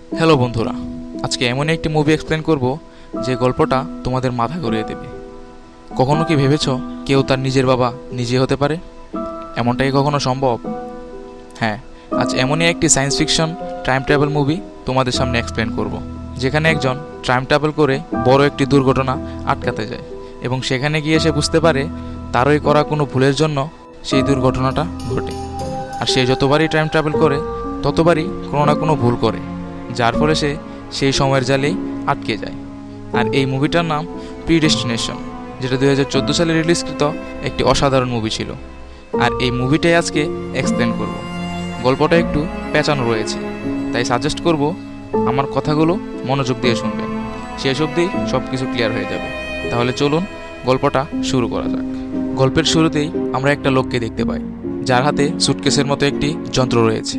Hello বন্ধুরা, আজকে এমন একটি মুভি এক্সপ্লেন করব যে গল্পটা তোমাদের মাথা ঘুরিয়ে দেবে। কখনো কি ভেবেছো কেউ তার নিজের বাবা নিজে হতে পারে? এমনটাই কখনো সম্ভব? হ্যাঁ, আজ এমনই একটি science fiction time travel movie তোমাদের সামনে এক্সপ্লেন করব, যেখানে একজন টাইম ট্রাভেল করে বড় একটি দুর্ঘটনা আটকাতে যায় এবং সেখানে গিয়ে সে বুঝতে পারে তারই করা কোনো ভুলের জন্য সেই দুর্ঘটনাটা ঘটে। আর সে যতবারই টাইম ট্রাভেল করে ততবারই কোনো না কোনো ভুল করে, যার ফলে সে সেই সময়ের জালেই আটকে যায়। আর এই মুভিটার নাম প্রিডেস্টিনেশন, যেটা 2014 সালে রিলিজকৃত একটি অসাধারণ মুভি ছিল। আর এই মুভিটাই আজকে এক্সপ্লেন করব। গল্পটা একটু পেঁচানো রয়েছে, তাই সাজেস্ট করব আমার কথাগুলো মনোযোগ দিয়ে শুনবেন, শেষ অবধি সব কিছু ক্লিয়ার হয়ে যাবে। তাহলে চলুন গল্পটা শুরু করা যাক। গল্পের শুরুতেই আমরা একটা লোককে দেখতে পাই, যার হাতে সুটকেসের মতো একটি যন্ত্র রয়েছে।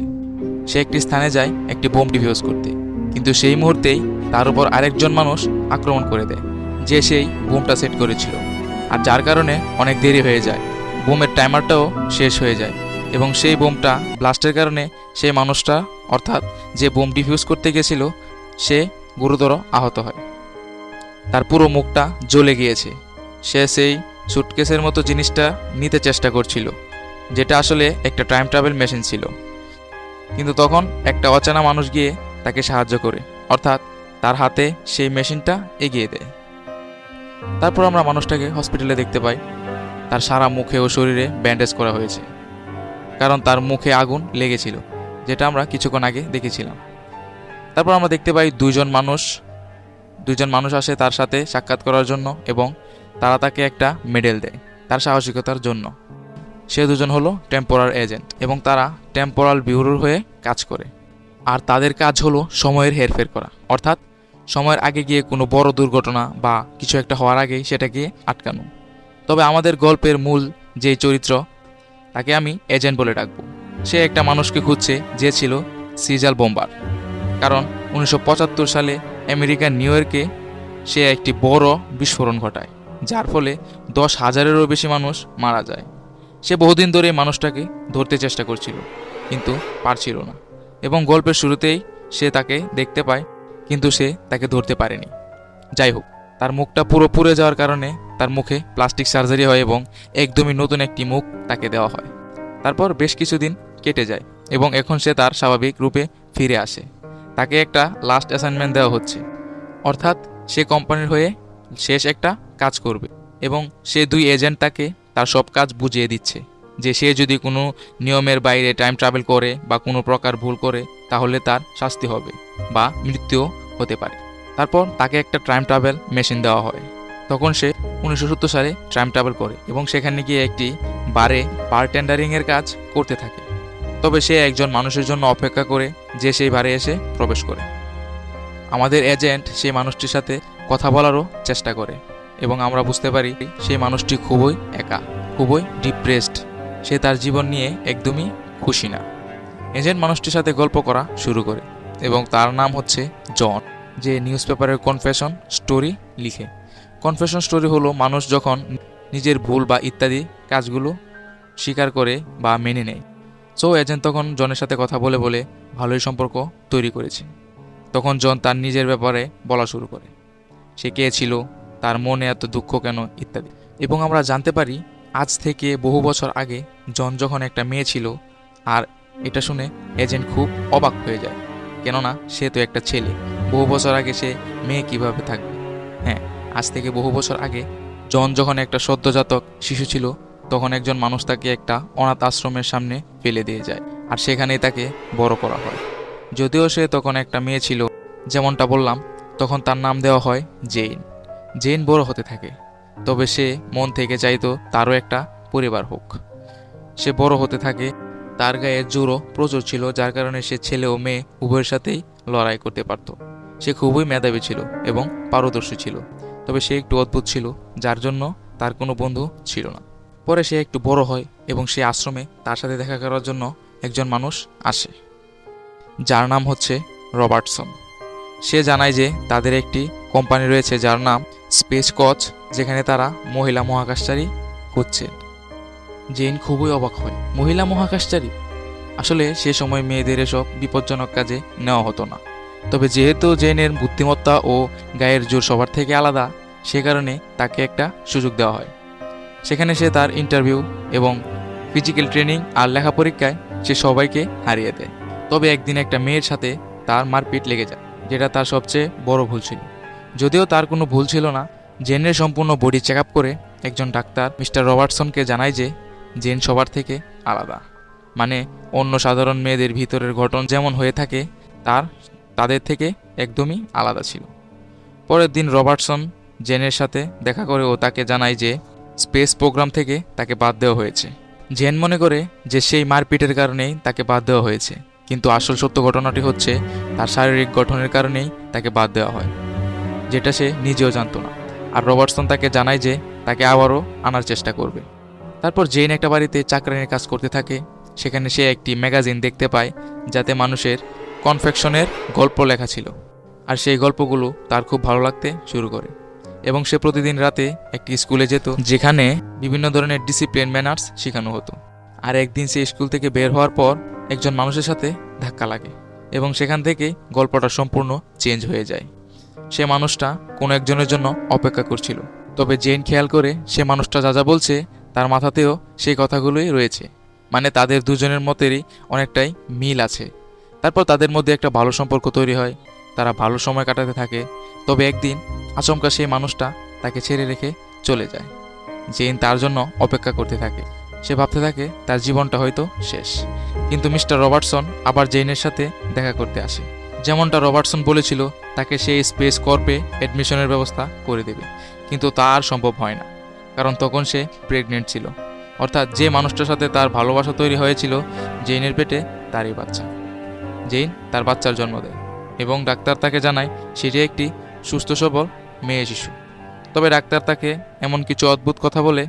সে একটি স্থানে যায় একটি বোম ডিফিউজ করতে, কিন্তু সেই মুহূর্তেই তার উপর আরেকজন মানুষ আক্রমণ করে দেয়, যে সেই বোমটা সেট করেছিল। আর যার কারণে অনেক দেরি হয়ে যায়, বোমের টাইমারটাও শেষ হয়ে যায় এবং সেই বোমটা ব্লাস্টের কারণে সেই মানুষটা, অর্থাৎ যে বোম ডিফিউজ করতে গেছিল, সে গুরুতর আহত হয়। তার পুরো মুখটা জ্বলে গিয়েছে। সে সেই সুটকেসের মতো জিনিসটা নিতে চেষ্টা করছিল, যেটা আসলে একটা টাইম ট্রাভেল মেশিন ছিল। কিন্তু তখন একটা অচেনা মানুষ গিয়ে তাকে সাহায্য করে, অর্থাৎ তার হাতে সেই মেশিনটা এগিয়ে দেয়। তারপর আমরা মানুষটাকে হসপিটালে দেখতে পাই। তার সারা মুখে ও শরীরে ব্যান্ডেজ করা হয়েছে, কারণ তার মুখে আগুন লেগেছিল, যেটা আমরা কিছুক্ষণ আগে দেখেছিলাম। তারপর আমরা দেখতে পাই দুইজন মানুষ আসে তার সাথে সাক্ষাৎ করার জন্য এবং তারা তাকে একটা মেডেল দেয় তার সাহসিকতার জন্য। সে দুজন হলো টেম্পোরাল এজেন্ট এবং তারা টেম্পোরাল ব্যুরোর হয়ে কাজ করে। আর তাদের কাজ হলো সময়ের হেরফের করা, অর্থাৎ সময়ের আগে গিয়ে কোনো বড় দুর্ঘটনা বা কিছু একটা হওয়ার আগেই সেটাকে আটকানো। তবে আমাদের গল্পের মূল যেই চরিত্র, তাকে আমি এজেন্ট বলে ডাকবো। সে একটা মানুষকে খুঁজছে যে ছিল সিজাল বোম্বার, কারণ 1975 সালে আমেরিকার নিউ ইয়র্কে সে একটি বড় বিস্ফোরণ ঘটায়, যার ফলে 10,000-এরও বেশি মানুষ মারা যায়। সে বহুদিন ধরে মানুষটাকে ধরতে চেষ্টা করছিল, কিন্তু পারছিল না। এবং গল্পের শুরুতেই সে তাকে দেখতে পায়, কিন্তু সে তাকে ধরতে পারেনি। যাই হোক, তার মুখটা পুরো পুড়ে যাওয়ার কারণে তার মুখে প্লাস্টিক সার্জারি হয় এবং একদমই নতুন একটি মুখ তাকে দেওয়া হয়। তারপর বেশ কিছুদিন কেটে যায় এবং এখন সে তার স্বাভাবিক রূপে ফিরে আসে। তাকে একটা লাস্ট অ্যাসাইনমেন্ট দেওয়া হচ্ছে, অর্থাৎ সে কোম্পানির হয়ে শেষ একটা কাজ করবে এবং সে দুই এজেন্ট তাকে তার সব কাজ বুঝিয়ে দিচ্ছে যে সে যদি কোনো নিয়মের বাইরে টাইম ট্রাভেল করে বা কোনো প্রকার ভুল করে তাহলে তার শাস্তি হবে বা মৃত্যুও হতে পারে। তারপর তাকে একটা টাইম ট্রাভেল মেশিন দেওয়া হয়। তখন সে 1970 সালে টাইম ট্রাভেল করে এবং সেখানে গিয়ে একটি বারে বারটেন্ডারিংয়ের কাজ করতে থাকে। তবে সে একজন মানুষের জন্য অপেক্ষা করে, যে সেই বারে এসে প্রবেশ করে। আমাদের এজেন্ট সেই মানুষটির সাথে কথা বলারও চেষ্টা করে এবং আমরা বুঝতে পারি সেই মানুষটি খুবই একা, খুবই ডিপ্রেসড। সে তার জীবন নিয়ে একদমই খুশি না। এজেন্ট মানুষটির সাথে গল্প করা শুরু করে এবং তার নাম হচ্ছে জন, যে নিউজ পেপারের কনফেশন স্টোরি লিখে। কনফেশন স্টোরি হলো মানুষ যখন নিজের ভুল বা ইত্যাদি কাজগুলো স্বীকার করে বা মেনে নেয়। সো এজেন্ট তখন জনের সাথে কথা বলে বলে ভালোই সম্পর্ক তৈরি করেছে। তখন জন তার নিজের ব্যাপারে বলা শুরু করে, সে কে ছিল, তার মনে এত দুঃখ কেন ইত্যাদি। এবং আমরা জানতে পারি আজ থেকে বহু বছর আগে জন যখন একটা মেয়ে ছিল। আর এটা শুনে এজেন্ট খুব অবাক হয়ে যায়, কেননা সে তো একটা ছেলে, বহু বছর আগে সে মেয়ে কিভাবে থাকবে। হ্যাঁ, আজ থেকে বহু বছর আগে জন যখন একটা সদ্যজাতক শিশু ছিল, তখন একজন মানুষ তাকে একটা অনাথ আশ্রমের সামনে ফেলে দিয়ে যায় আর সেখানেই তাকে বড় করা হয়। যদিও সে তখন একটা মেয়ে ছিল, যেমনটা বললাম, তখন তার নাম দেওয়া হয় জেইন। জেইন বড় হতে থাকে, তবে সে মন থেকে চাইতো তারও একটা পরিবার হোক। সে বড় হতে থাকে, তার গায়ে জোরও প্রচুর ছিল, যার কারণে সে ছেলে ও মেয়ে উভয়ের সাথেই লড়াই করতে পারত। সে খুবই মেধাবী ছিল এবং পারদর্শী ছিল, তবে সে একটু অদ্ভুত ছিল, যার জন্য তার কোনো বন্ধু ছিল না। পরে সে একটু বড় হয় এবং সে আশ্রমে তার সাথে দেখা করার জন্য একজন মানুষ আসে, যার নাম হচ্ছে রবার্টসন। সে জানায় যে তাদের একটি কোম্পানি রয়েছে যার নাম স্পেস কচ, যেখানে তারা মহিলা মহাকাশচারী খুঁজছে। জেন খুবই অবাক হয়, মহিলা মহাকাশচারী? আসলে সে সময় মেয়েদের এসব বিপজ্জনক কাজে নেওয়া হতো না। তবে যেহেতু জেনের বুদ্ধিমত্তা ও গায়ের জোর সবার থেকে আলাদা, সে কারণে তাকে একটা সুযোগ দেওয়া হয়। সেখানে সে তার ইন্টারভিউ এবং ফিজিক্যাল ট্রেনিং আর লেখা পরীক্ষায় সে সবাইকে হারিয়ে দেয়। তবে একদিন একটা মেয়ের সাথে তার মারপিট লেগে যায়, যেটা তার সবচেয়ে বড় ভুল ছিল। যদিও তার কোনো ভুল ছিল না, জেনের সম্পূর্ণ বডি চেক আপ করে একজন ডাক্তার মিস্টার রবার্টসনকে জানায় যে জেন সবার থেকে আলাদা, মানে অন্য সাধারণ মেয়েদের ভিতরের গঠন যেমন হয়ে থাকে তাদের থেকে একদমই আলাদা ছিল। পরের দিন রবার্টসন জেনের সাথে দেখা করে ও তাকে জানায় যে স্পেস প্রোগ্রাম থেকে তাকে বাদ দেওয়া হয়েছে। জেন মনে করে যে সেই মারপিটের কারণেই তাকে বাদ দেওয়া হয়েছে, কিন্তু আসল সত্য ঘটনাটি হচ্ছে তার শারীরিক গঠনের কারণেই তাকে বাদ দেওয়া হয়, যেটা সে নিজেও জানতো না। আর রবার্টসন তাকে জানায় যে তাকে আবারও আনার চেষ্টা করবে। তারপর জেন একটা বাড়িতে চাকরানির কাজ করতে থাকে। সেখানে সে একটি ম্যাগাজিন দেখতে পায় যাতে মানুষের কনফেকশনের গল্প লেখা ছিল, আর সেই গল্পগুলো তার খুব ভালো লাগতে শুরু করে। এবং সে প্রতিদিন রাতে একটি স্কুলে যেত যেখানে বিভিন্ন ধরনের ডিসিপ্লিন ম্যানার্স শেখানো হতো। আর একদিন সে স্কুল থেকে বের হওয়ার পর একজন মানুষের সাথে ধাক্কা লাগে এবং সেখান থেকে গল্পটা সম্পূর্ণ চেঞ্জ হয়ে যায়। সে মানুষটা কোনো একজনের জন্য অপেক্ষা করছিল। তবে জেন খেয়াল করে সে মানুষটা যা যা বলছে তার মাথাতেও সেই কথাগুলোই রয়েছে, মানে তাদের দুজনের মতেরই অনেকটাই মিল আছে। তারপর তাদের মধ্যে একটা ভালো সম্পর্ক তৈরি হয়, তারা ভালো সময় কাটাতে থাকে। তবে একদিন আচমকা সেই মানুষটা তাকে ছেড়ে রেখে চলে যায়। জেন তার জন্য অপেক্ষা করতে থাকে। সে ভাবতে থাকে তার জীবনটা হয়তো শেষ। কিন্তু মিস্টার রবার্টসন আবার জেনের সাথে দেখা করতে আসে। যেমনটা রবার্টসন বলেছিল, তাকে সেই স্পেস কর্পে অ্যাডমিশনের ব্যবস্থা করে দেবে, কিন্তু তা আর সম্ভব হয় না, কারণ তখন সে প্রেগনেন্ট ছিল। অর্থাৎ যে মানুষটার সাথে তার ভালোবাসা তৈরি হয়েছিল, জেনের পেটে তারই বাচ্চা। জেন তার বাচ্চার জন্ম দেয় এবং ডাক্তার তাকে জানায় সেটি একটি সুস্থ সবল মেয়ে শিশু। তবে ডাক্তার তাকে এমন কিছু অদ্ভুত কথা বলে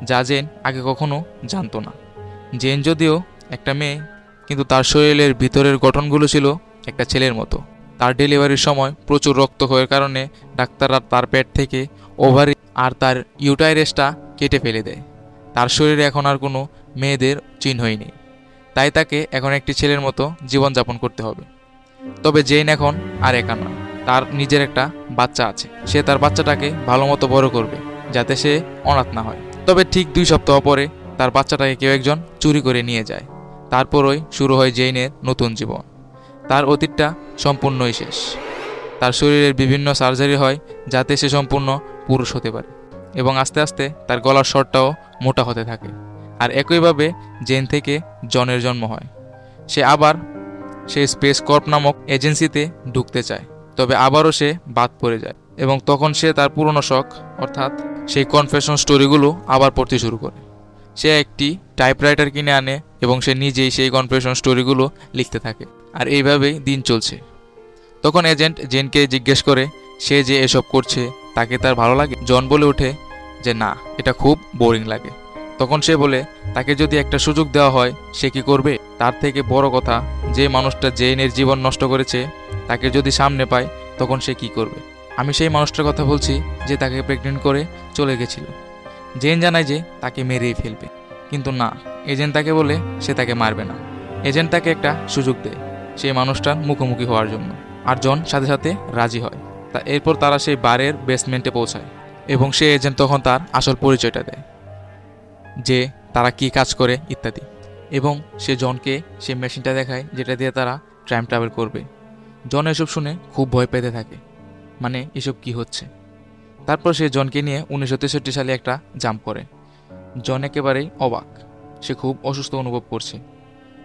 যা জেন আগে কখনো জানতো না। জেন যদিও একটা মেয়ে, কিন্তু তার শরীরের ভিতরের গঠনগুলো ছিল একটা ছেলের মতো। তার ডেলিভারির সময় প্রচুর রক্ত হওয়ার কারণে ডাক্তাররা তার পেট থেকে ওভারি আর তার ইউটাইরাসটা কেটে ফেলে দেয়। তার শরীরে এখন আর কোনো মেয়েদের চিহ্নই নেই, তাই তাকে এখন একটি ছেলের মতো জীবনযাপন করতে হবে। তবে জেন এখন আর একা নয়, তার নিজের একটা বাচ্চা আছে। সে তার বাচ্চাটাকে ভালো মতো বড় করবে যাতে সে অনাথ না হয়। তবে ঠিক 2 সপ্তাহ পরে তার বাচ্চাটাকে কেউ একজন চুরি করে নিয়ে যায়। তারপরই শুরু হয় জেনের নতুন জীবন। তার অতীতটা সম্পূর্ণই শেষ। তার শরীরের বিভিন্ন সার্জারি হয় যাতে সে সম্পূর্ণ পুরুষ হতে পারে, এবং আস্তে আস্তে তার গলার স্বরটাও মোটা হতে থাকে। আর একইভাবে জেন থেকে জনের জন্ম হয়। সে আবার সেই স্পেস কর্প নামক এজেন্সিতে ঢুকতে চায়, তবে আবারও সে বাদ পড়ে যায় এবং তখন সে তার পুরনো শখ অর্থাৎ সেই কনফেশন স্টোরিগুলো আবার পড়তে শুরু করে। সে একটি টাইপরাইটার কিনে আনে এবং সে নিজেই সেই কনফেশন স্টোরিগুলো লিখতে থাকে। আর এইভাবেই দিন চলছে। তখন এজেন্ট জেনকে জিজ্ঞেস করে সে যে এসব করছে তাকে তার ভালো লাগে। জন বলে ওঠে যে না, এটা খুব বোরিং লাগে। তখন সে বলে তাকে যদি একটা সুযোগ দেওয়া হয় সে কি করবে। তার থেকে বড় কথা, যে মানুষটা জেনের জীবন নষ্ট করেছে তাকে যদি সামনে পায় তখন সে কি করবে। আমি সেই মানুষটার কথা বলছি যে তাকে প্রেগনেন্ট করে চলে গেছিল। জেন জানায় যে তাকে মেরেই ফেলবে, কিন্তু না, এজেন্ট তাকে বলে সে তাকে মারবে না। এজেন্ট তাকে একটা সুযোগ দেয় সেই মানুষটার মুখোমুখি হওয়ার জন্য, আর জন সাথে সাথে রাজি হয়। এরপর তারা সেই বারের বেসমেন্টে পৌঁছায় এবং সে এজেন্ট তখন তার আসল পরিচয়টা দেয়, যে তারা কি কাজ করে ইত্যাদি। এবং সে জনকে সেই মেশিনটা দেখায় যেটা দিয়ে তারা টাইম ট্রাভেল করবে। জন এসব শুনে খুব ভয় পেতে থাকে, মানে এসব কি হচ্ছে। তারপর সে জনকে নিয়ে 1963 সালে একটা জাম্প করে। জন একেবারেই অবাক, সে খুব অসুস্থ অনুভব করছে,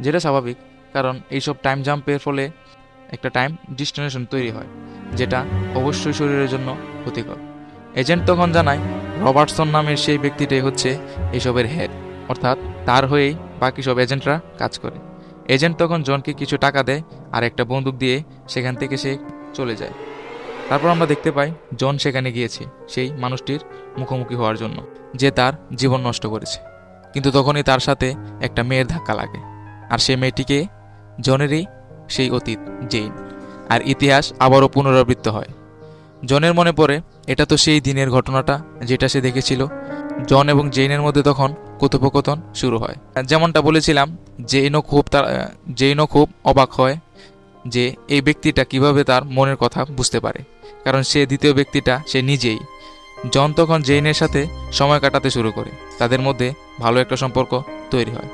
যেটা স্বাভাবিক, কারণ এইসব টাইম জাম্পের ফলে একটা টাইম ডিস্টিনেশন তৈরি হয় যেটা অবশ্যই শরীরের জন্য ক্ষতিকর। এজেন্ট তখন জানায় রবার্টসন নামের সেই ব্যক্তিটাই হচ্ছে এইসবের হেড, অর্থাৎ তার হয়েই বাকি সব এজেন্টরা কাজ করে। এজেন্ট তখন জনকে কিছু টাকা দেয় আর একটা বন্দুক দিয়ে সেখান থেকে সে চলে যায়। তারপর আমরা দেখতে পাই জন সেখানে গিয়েছে সেই মানুষটির মুখোমুখি হওয়ার জন্য, যে তার জীবন নষ্ট করেছে। কিন্তু তখনই তার সাথে একটা মেয়ের ধাক্কা লাগে, আর সেই মেয়েটিকে জনেরই সেই অতীত জেন। আর ইতিহাস আবারও পুনরাবৃত্ত হয়। জনের মনে পড়ে এটা তো সেই দিনের ঘটনাটা যেটা সে দেখেছিল। জন এবং জেনের মধ্যে তখন কথোপকথন শুরু হয়। যেমনটা বলেছিলাম, জেনও খুব অবাক হয় যে এই ব্যক্তিটা কিভাবে তার মনের কথা বুঝতে পারে, কারণ সে দ্বিতীয় ব্যক্তিটা সে নিজেই। জন তখন জেইনের সাথে সময় কাটাতে শুরু করে, তাদের মধ্যে ভালো একটা সম্পর্ক তৈরি হয়।